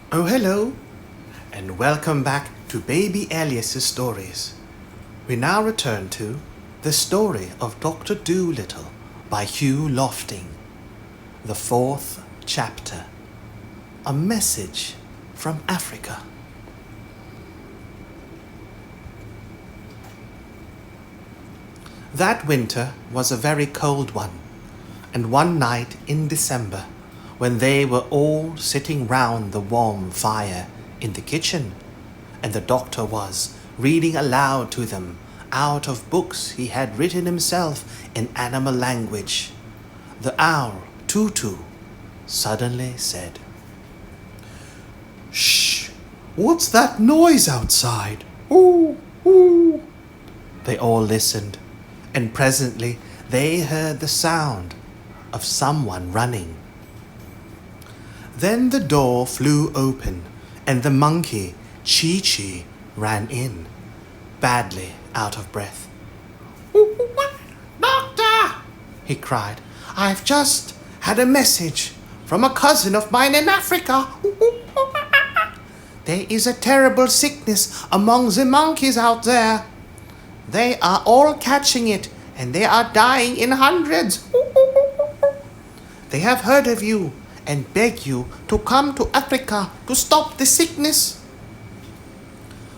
Oh, hello, and welcome back to Baby Alias's stories. We now return to The Story of Doctor Dolittle by Hugh Lofting, the 4th chapter, A Message from Africa. That winter was a very cold one, and one night in December, when they were all sitting round the warm fire in the kitchen, and the doctor was reading aloud to them out of books he had written himself in animal language, the owl, Tutu, suddenly said, "Shh! What's that noise outside? Ooh, ooh!" They all listened, and presently they heard the sound of someone running. Then the door flew open, and the monkey, Chi-Chi, ran in, badly out of breath. "Doctor!" he cried. "I've just had a message from a cousin of mine in Africa. There is a terrible sickness among the monkeys out there. They are all catching it, and they are dying in hundreds. They have heard of you and beg you to come to Africa to stop the sickness."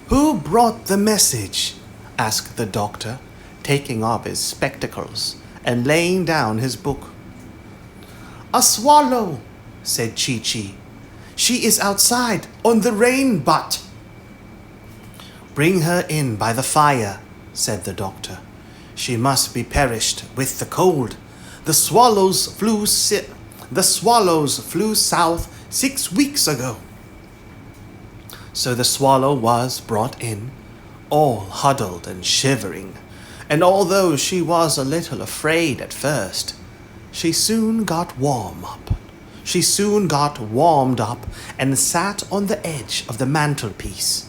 "Who brought the message?" asked the doctor, taking off his spectacles and laying down his book. "A swallow," said Chi-Chi. "She is outside on the rain butt." "Bring her in by the fire," said the doctor. "She must be perished with the cold. The swallows flew south 6 weeks ago." So the swallow was brought in, all huddled and shivering, and although she was a little afraid at first, she soon got warmed up and sat on the edge of the mantelpiece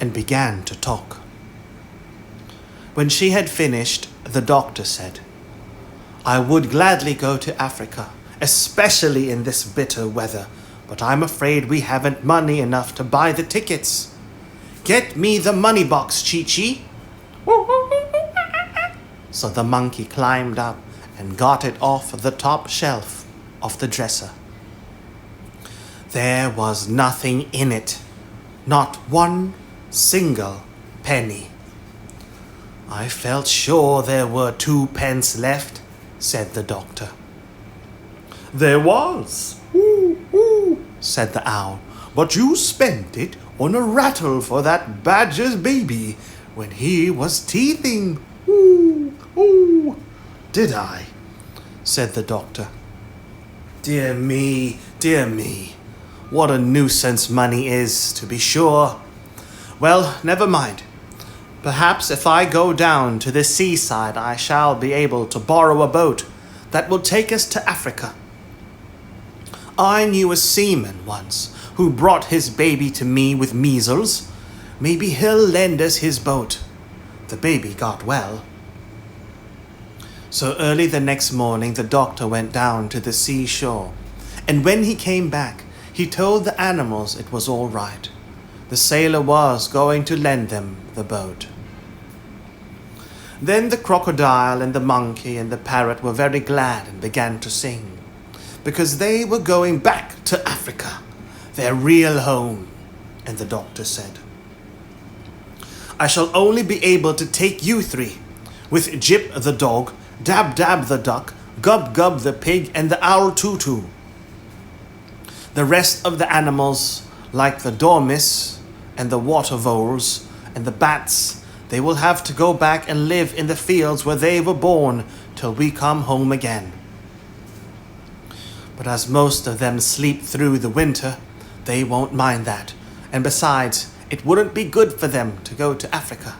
and began to talk. When she had finished, the doctor said, "I would gladly go to Africa, especially in this bitter weather, but I'm afraid we haven't money enough to buy the tickets. Get me the money box, Chi-Chi." So the monkey climbed up and got it off the top shelf of the dresser. There was nothing in it, not one single penny. "I felt sure there were 2 pence left," said the doctor. "There was," said the owl, "but you spent it on a rattle for that badger's baby when he was teething." "Did I?" said the doctor. Dear me, what a nuisance money is, to be sure. Well, never mind. Perhaps if I go down to the seaside, I shall be able to borrow a boat that will take us to Africa. I knew a seaman once who brought his baby to me with measles. Maybe he'll lend us his boat. The baby got well." So early the next morning, the doctor went down to the seashore, and when he came back, he told the animals it was all right. The sailor was going to lend them the boat. Then the crocodile and the monkey and the parrot were very glad and began to sing, because they were going back to Africa, their real home. And the doctor said, "I shall only be able to take you 3, with Jip the dog, Dab Dab the duck, Gub Gub the pig, and the owl Tutu. The rest of the animals, like the dormice and the water voles and the bats, they will have to go back and live in the fields where they were born till we come home again. But as most of them sleep through the winter, they won't mind that, and besides, it wouldn't be good for them to go to Africa."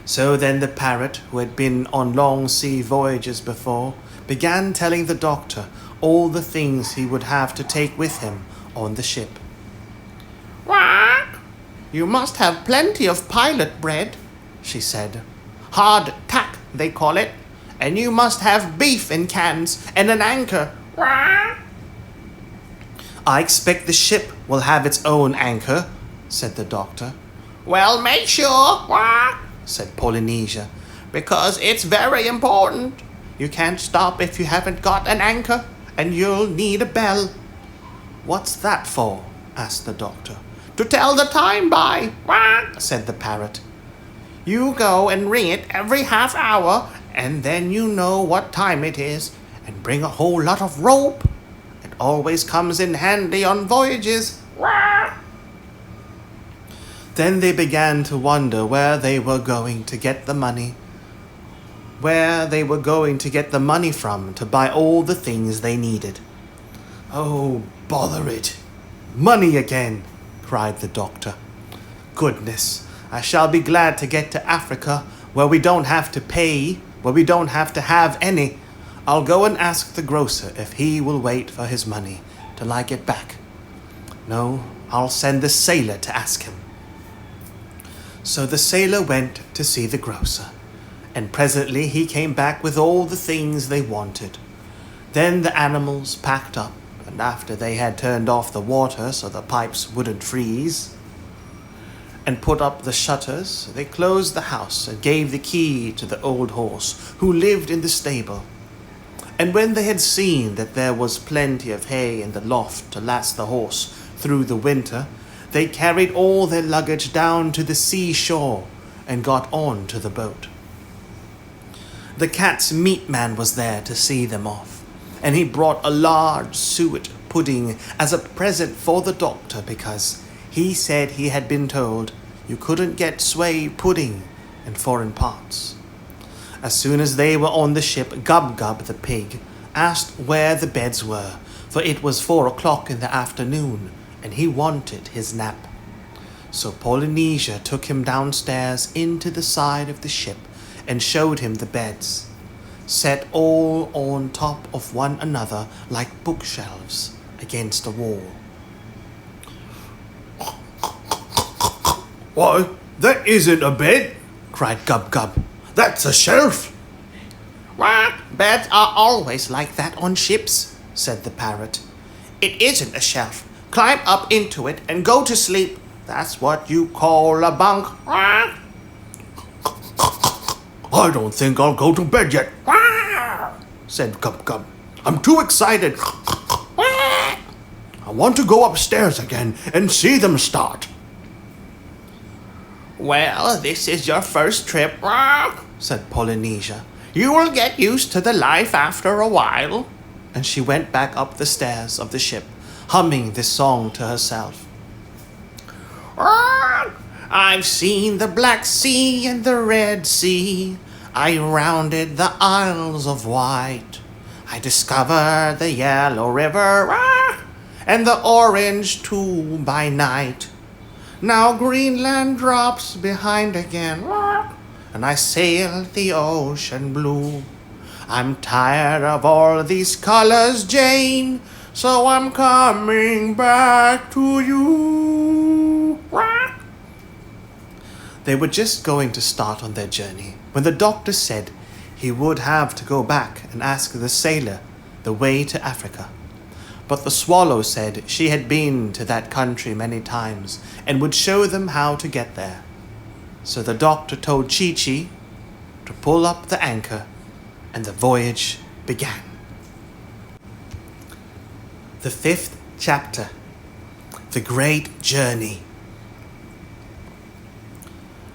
So then the parrot, who had been on long sea voyages before, began telling the doctor all the things he would have to take with him on the ship. "What? You must have plenty of pilot bread," she said. "Hard tack, they call it. And you must have beef in cans and an anchor." I expect the ship will have its own anchor, said the doctor. Well, make sure, said Polynesia, because it's very important. You can't stop if you haven't got an anchor, and you'll need a bell. What's that for? Asked the doctor. To tell the time by, said the parrot. You go and ring it every half hour, and then you know what time it is, and bring a whole lot of rope. It always comes in handy on voyages. Then they began to wonder where they were going to get the money. Where they were going to get the money from to buy all the things they needed. Oh, bother it. Money again, cried the doctor. Goodness, I shall be glad to get to Africa where we don't have to pay, where we don't have to have any. I'll go and ask the grocer if he will wait for his money till I get back. No, I'll send the sailor to ask him. So the sailor went to see the grocer, and presently he came back with all the things they wanted. Then the animals packed up, and after they had turned off the water so the pipes wouldn't freeze, and put up the shutters, they closed the house and gave the key to the old horse, who lived in the stable. And when they had seen that there was plenty of hay in the loft to last the horse through the winter, they carried all their luggage down to the seashore and got on to the boat. The cat's meat man was there to see them off, and he brought a large suet pudding as a present for the doctor because he said he had been told you couldn't get sway pudding in foreign parts. As soon as they were on the ship, Gub-Gub the pig asked where the beds were, for it was 4 o'clock in the afternoon, and he wanted his nap. So Polynesia took him downstairs into the side of the ship and showed him the beds, set all on top of one another like bookshelves against a wall. Why, that isn't a bed, cried Gub-Gub. That's a shelf. Beds are always like that on ships, said the parrot. It isn't a shelf. Climb up into it and go to sleep. That's what you call a bunk. I don't think I'll go to bed yet, said Gub-Gub. I'm too excited. I want to go upstairs again and see them start. Well, this is your first trip, said Polynesia. You will get used to the life after a while. And she went back up the stairs of the ship, humming this song to herself. I've seen the Black Sea and the Red Sea. I rounded the Isles of Wight. I discovered the Yellow River and the Orange too by night. Now Greenland drops behind again, and I sail the ocean blue. I'm tired of all these colors, Jane, so I'm coming back to you. They were just going to start on their journey when the doctor said he would have to go back and ask the sailor the way to Africa. But the swallow said she had been to that country many times and would show them how to get there. So the doctor told Chi-Chi to pull up the anchor, and the voyage began. The 5th chapter, The Great Journey.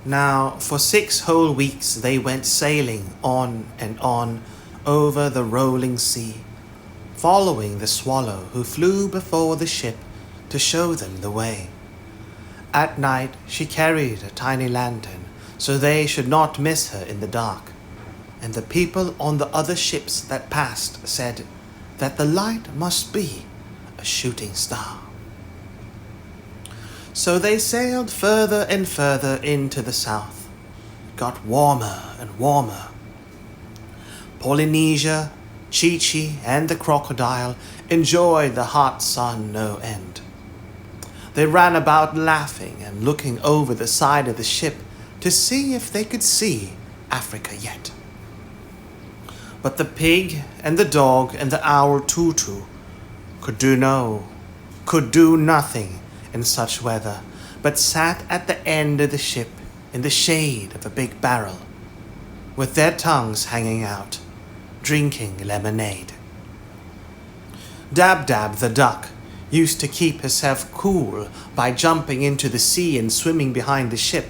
Now, for 6 whole weeks they went sailing on and on over the rolling sea, following the swallow who flew before the ship to show them the way. At night she carried a tiny lantern so they should not miss her in the dark, and the people on the other ships that passed said that the light must be a shooting star. So they sailed further and further into the south. It got warmer and warmer. Polynesia, Chi-Chi, and the crocodile enjoyed the hot sun no end. They ran about laughing and looking over the side of the ship to see if they could see Africa yet. But the pig and the dog and the owl Tutu could do no could do nothing in such weather, but sat at the end of the ship in the shade of a big barrel, with their tongues hanging out, drinking lemonade. Dab-Dab the duck used to keep herself cool by jumping into the sea and swimming behind the ship,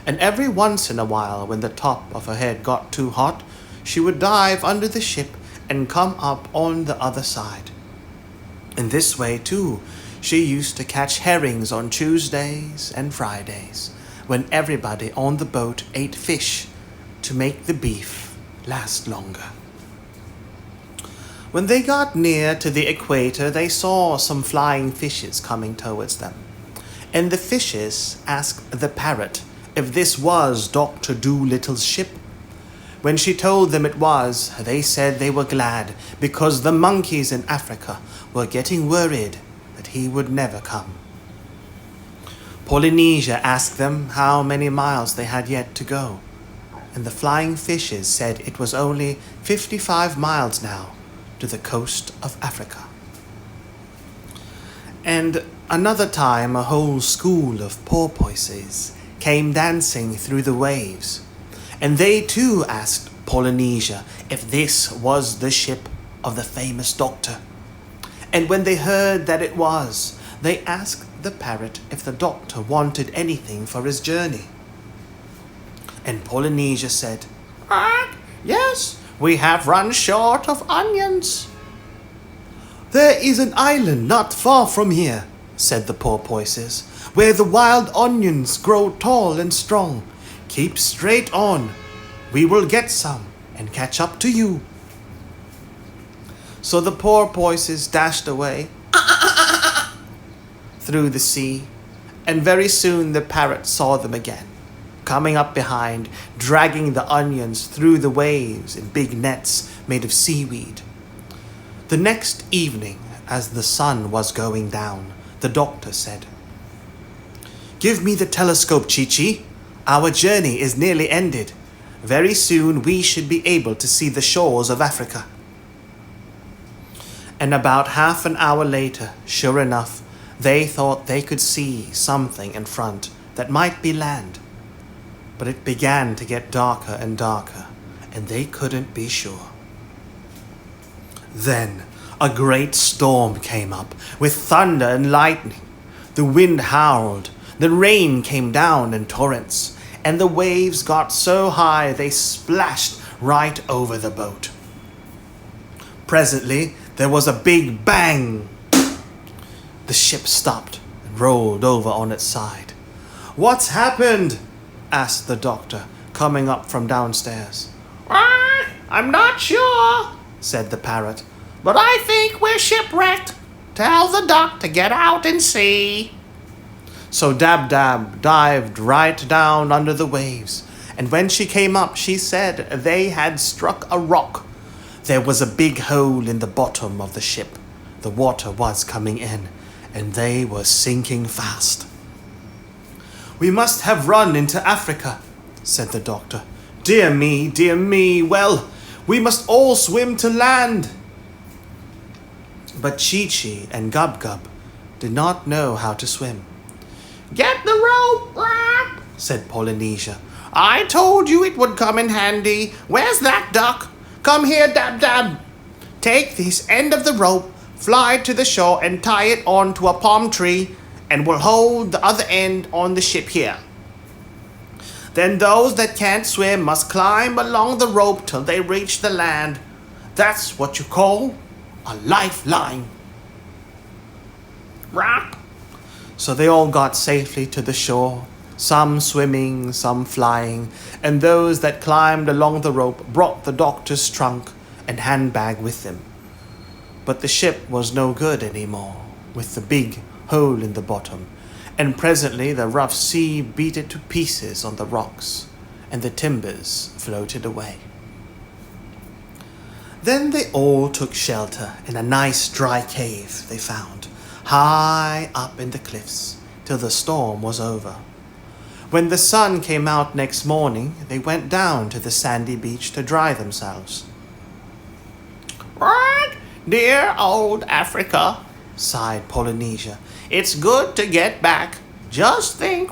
and every once in a while, when the top of her head got too hot, she would dive under the ship and come up on the other side. In this way, too, she used to catch herrings on Tuesdays and Fridays, when everybody on the boat ate fish to make the beef last longer. When they got near to the equator, they saw some flying fishes coming towards them, and the fishes asked the parrot if this was Dr. Dolittle's ship. When she told them it was, they said they were glad, because the monkeys in Africa were getting worried that he would never come. Polynesia asked them how many miles they had yet to go, and the flying fishes said it was only 55 miles now to the coast of Africa. And another time a whole school of porpoises came dancing through the waves, and they too asked Polynesia if this was the ship of the famous doctor. And when they heard that it was, they asked the parrot if the doctor wanted anything for his journey. And Polynesia said, "Yes, we have run short of onions." "There is an island not far from here," said the porpoises, "where the wild onions grow tall and strong. Keep straight on. We will get some and catch up to you." So the porpoises dashed away through the sea, and very soon the parrot saw them again, coming up behind, dragging the onions through the waves in big nets made of seaweed. The next evening, as the sun was going down, the doctor said, "Give me the telescope, Chi-Chi. Our journey is nearly ended. Very soon we should be able to see the shores of Africa." And about half an hour later, sure enough, they thought they could see something in front that might be land. But it began to get darker and darker, and they couldn't be sure. Then a great storm came up, with thunder and lightning. The wind howled, the rain came down in torrents, and the waves got so high they splashed right over the boat. Presently, there was a big bang. The ship stopped and rolled over on its side. "What's happened?" asked the doctor, coming up from downstairs. "I'm not sure," said the parrot, "but I think we're shipwrecked. Tell the duck to get out and see." So Dab-Dab dived right down under the waves, and when she came up, she said they had struck a rock. There was a big hole in the bottom of the ship. The water was coming in, and they were sinking fast. "We must have run into Africa," said the doctor. Dear me, well, we must all swim to land." But Chi-Chi and Gub-Gub did not know how to swim. "Get the rope," said Polynesia. "I told you it would come in handy. Where's that duck? Come here, Dab-Dab. Take this end of the rope, fly to the shore and tie it onto a palm tree, and we'll hold the other end on the ship here. Then those that can't swim must climb along the rope till they reach the land. That's what you call a lifeline." Rap. So they all got safely to the shore, some swimming, some flying, and those that climbed along the rope brought the doctor's trunk and handbag with them. But the ship was no good anymore, with the big hole in the bottom, and presently the rough sea beat it to pieces on the rocks, and the timbers floated away. Then they all took shelter in a nice dry cave they found, high up in the cliffs, till the storm was over. When the sun came out next morning, they went down to the sandy beach to dry themselves. "Right, dear old Africa," sighed Polynesia. It's good to get back. Just think,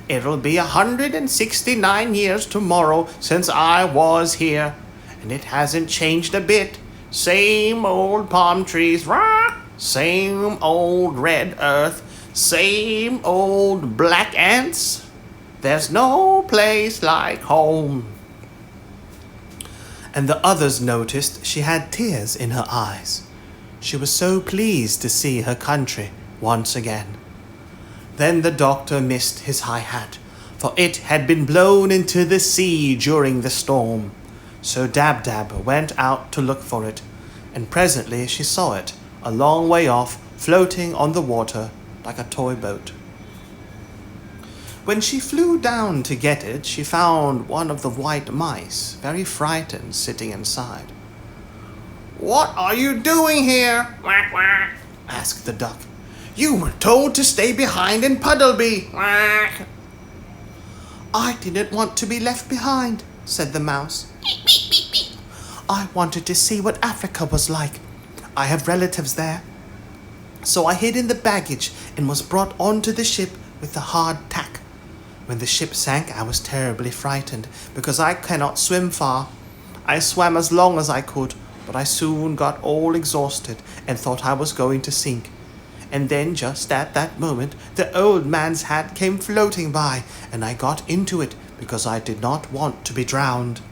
it'll be 169 years tomorrow since I was here, and it hasn't changed a bit. Same old palm trees, same old red earth, same old black ants. There's no place like home. And the others noticed she had tears in her eyes. She was so pleased to see her country once again. Then the doctor missed his high hat, for it had been blown into the sea during the storm. So Dab-Dab went out to look for it, and presently she saw it, a long way off, floating on the water like a toy boat. When she flew down to get it, she found one of the white mice, very frightened, sitting inside. What are you doing here? Asked the duck. You were told to stay behind in Puddleby. I didn't want to be left behind, said the mouse. I wanted to see what Africa was like. I have relatives there. So I hid in the baggage and was brought onto the ship with the hard tack. When the ship sank, I was terribly frightened because I cannot swim far. I swam as long as I could, but I soon got all exhausted and thought I was going to sink. And then just at that moment, the old man's hat came floating by, and I got into it because I did not want to be drowned.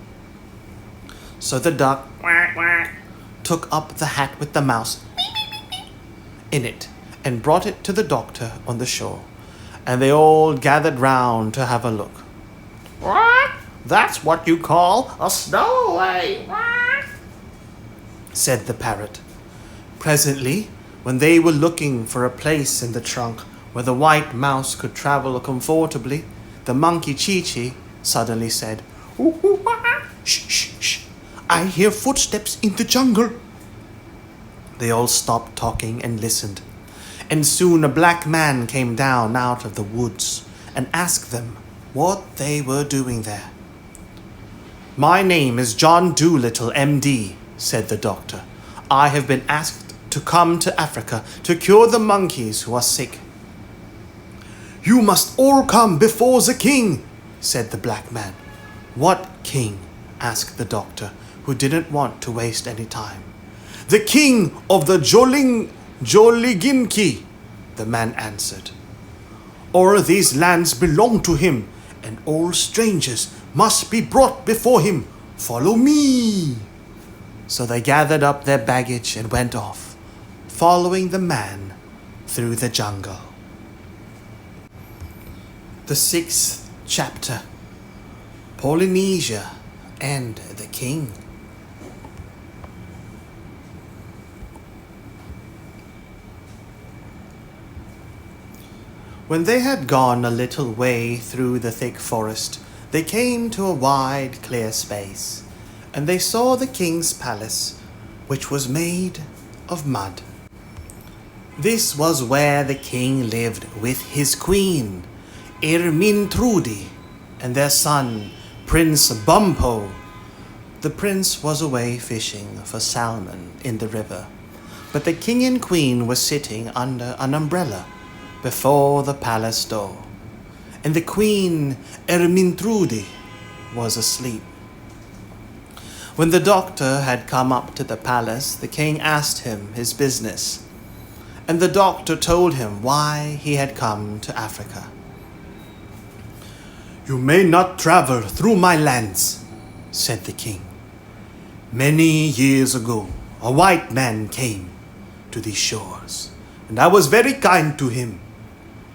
So the duck took up the hat with the mouse in it and brought it to the doctor on the shore, and they all gathered round to have a look. That's what you call a stowaway, said the parrot. Presently, when they were looking for a place in the trunk where the white mouse could travel comfortably, the monkey Chi-Chi suddenly said, Shh, shh, shh. I hear footsteps in the jungle. They all stopped talking and listened, and soon a black man came down out of the woods and asked them what they were doing there. My name is John Dolittle, M.D., said the doctor. I have been asked to come to Africa to cure the monkeys who are sick. You must all come before the king, said the black man. What king? Asked the doctor, who didn't want to waste any time. The king of the Joliginki, the man answered. All these lands belong to him, and all strangers must be brought before him. Follow me. So they gathered up their baggage and went off, following the man through the jungle. The 6th chapter, Polynesia and the King. When they had gone a little way through the thick forest, they came to a wide, clear space, and they saw the king's palace, which was made of mud. This was where the king lived with his queen, Ermintrude, and their son, Prince Bumpo. The prince was away fishing for salmon in the river, but the king and queen were sitting under an umbrella before the palace door, and the queen, Ermintrude, was asleep. When the doctor had come up to the palace, the king asked him his business, and the doctor told him why he had come to Africa. You may not travel through my lands, said the king. Many years ago, a white man came to these shores, and I was very kind to him.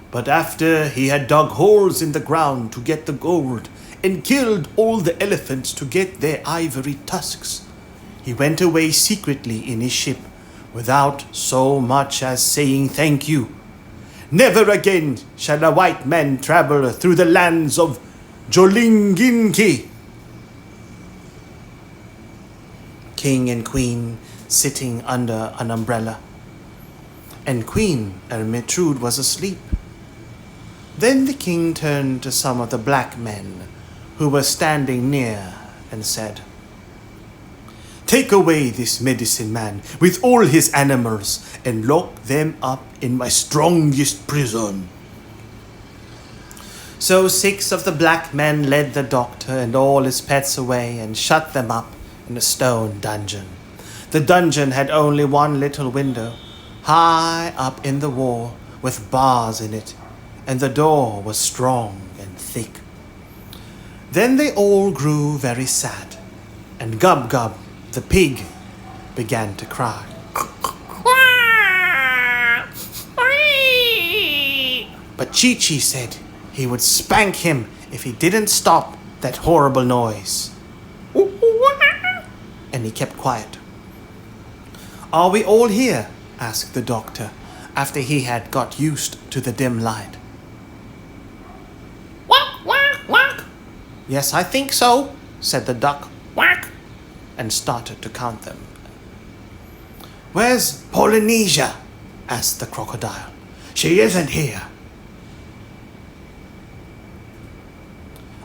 But after he had dug holes in the ground to get the gold and killed all the elephants to get their ivory tusks, he went away secretly in his ship without so much as saying thank you. Never again shall a white man travel through the lands of Joliginki. King and queen sitting under an umbrella, and Queen Ermintrude was asleep. Then the king turned to some of the black men who were standing near and said, Take away this medicine man with all his animals and lock them up in my strongest prison." So 6 of the black men led the doctor and all his pets away and shut them up in a stone dungeon. The dungeon had only one little window, high up in the wall, with bars in it, and the door was strong and thick. Then they all grew very sad, and Gub-Gub, the pig, began to cry. But Chi-Chi said he would spank him if he didn't stop that horrible noise. And he kept quiet. "Are we all here?" asked the doctor, after he had got used to the dim light. "Quack, quack, quack." "Yes, I think so," said the duck, "quack," and started to count them. "Where's Polynesia?" asked the crocodile. "She isn't here."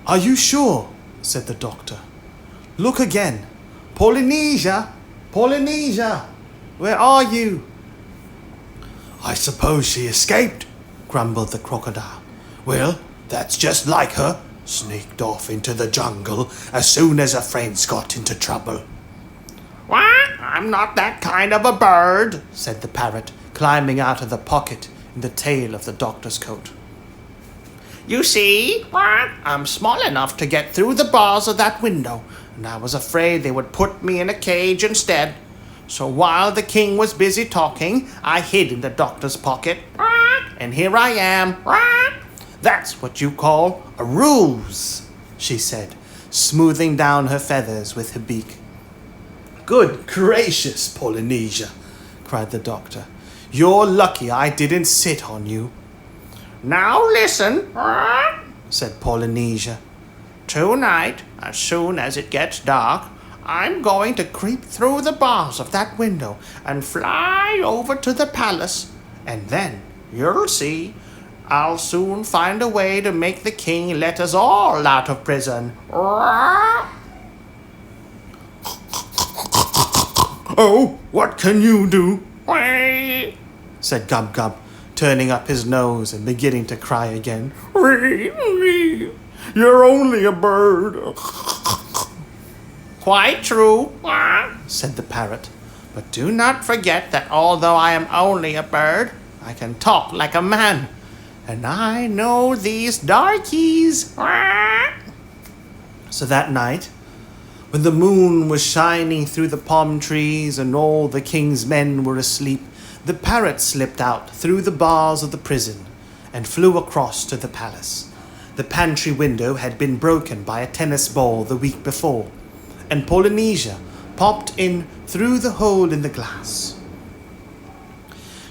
"Are you sure?" said the doctor. "Look again. Polynesia! Polynesia! Where are you?" "I suppose she escaped," grumbled the crocodile. "Well, that's just like her. Sneaked off into the jungle as soon as her friends got into trouble." "What? I'm not that kind of a bird," said the parrot, climbing out of the pocket in the tail of the doctor's coat. "You see, I'm small enough to get through the bars of that window, and I was afraid they would put me in a cage instead. So while the king was busy talking, I hid in the doctor's pocket, and here I am. That's what you call a ruse," she said, smoothing down her feathers with her beak. "Good gracious, Polynesia," cried the doctor. "You're lucky I didn't sit on you." "Now listen," said Polynesia. "Tonight, as soon as it gets dark, I'm going to creep through the bars of that window and fly over to the palace, and then, you'll see, I'll soon find a way to make the king let us all out of prison." "Oh, what can you do?" said Gub-Gub, turning up his nose and beginning to cry again. "You're only a bird." "Quite true," said the parrot. "But do not forget that although I am only a bird, I can talk like a man. And I know these darkies." So that night, when the moon was shining through the palm trees and all the king's men were asleep, the parrot slipped out through the bars of the prison and flew across to the palace. The pantry window had been broken by a tennis ball the week before, and Polynesia popped in through the hole in the glass.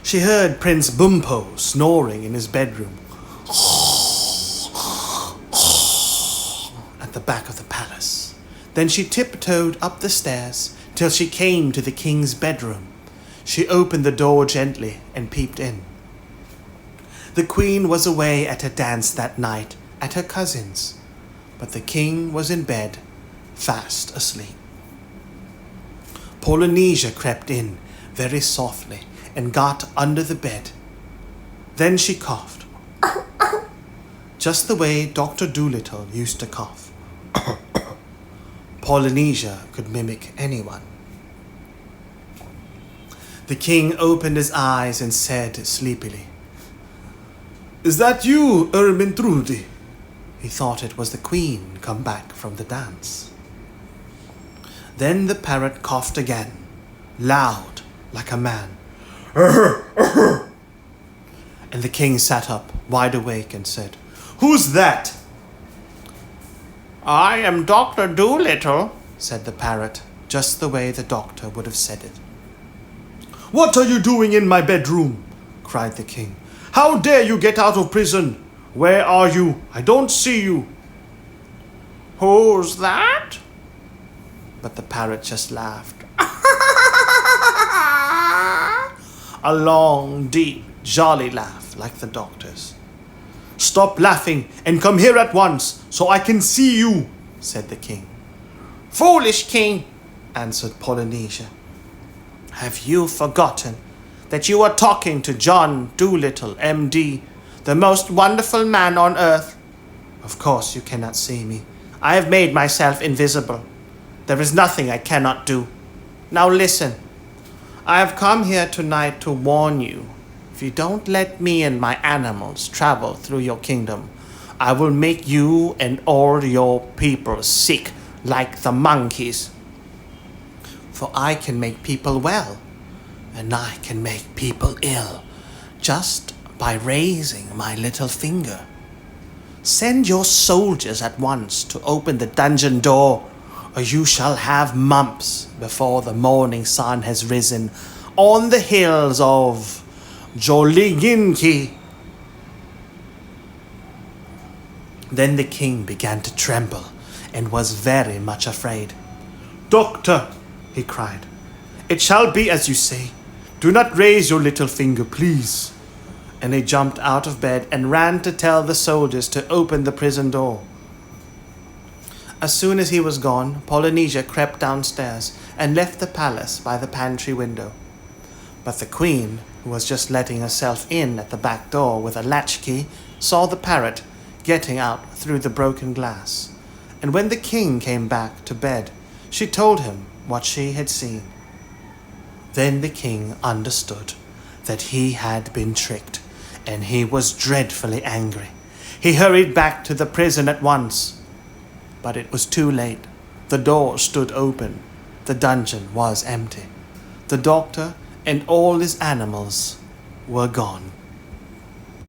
She heard Prince Bumpo snoring in his bedroom at the back of the palace. Then she tiptoed up the stairs till she came to the king's bedroom. She opened the door gently and peeped in. The queen was away at a dance that night at her cousin's, but the king was in bed, fast asleep. Polynesia crept in very softly and got under the bed. Then she coughed, just the way Dr. Dolittle used to cough. Polynesia could mimic anyone. The king opened his eyes and said sleepily, "Is that you, Ermintrude?" He thought it was the queen come back from the dance. Then the parrot coughed again, loud like a man. And the king sat up, wide awake, and said, "Who's that?" "I am Dr. Dolittle," said the parrot, just the way the doctor would have said it. "What are you doing in my bedroom?" cried the king. "How dare you get out of prison? Where are you? I don't see you." "Who's that?" But the parrot just laughed. A long, deep, jolly laugh like the doctor's. "Stop laughing and come here at once so I can see you," said the king. "Foolish king, answered Polynesia. Have you forgotten that you are talking to John Dolittle, M.D., the most wonderful man on earth? Of course you cannot see me. I have made myself invisible. There is nothing I cannot do. Now listen. I have come here tonight to warn you. If you don't let me and my animals travel through your kingdom, I will make you and all your people sick like the monkeys. For I can make people well, and I can make people ill, just by raising my little finger. Send your soldiers at once to open the dungeon door, or you shall have mumps before the morning sun has risen on the hills of Joliginki. Then the king began to tremble and was very much afraid. Doctor, he cried, it shall be as you say. Do not raise your little finger, please. And he jumped out of bed and ran to tell the soldiers to open the prison door. As soon as he was gone, Polynesia crept downstairs and left the palace by the pantry window. But the queen, who was just letting herself in at the back door with a latchkey, saw the parrot getting out through the broken glass. And when the king came back to bed, she told him what she had seen. Then the king understood that he had been tricked, and he was dreadfully angry. He hurried back to the prison at once. But it was too late. The door stood open. The dungeon was empty. The doctor and all his animals were gone.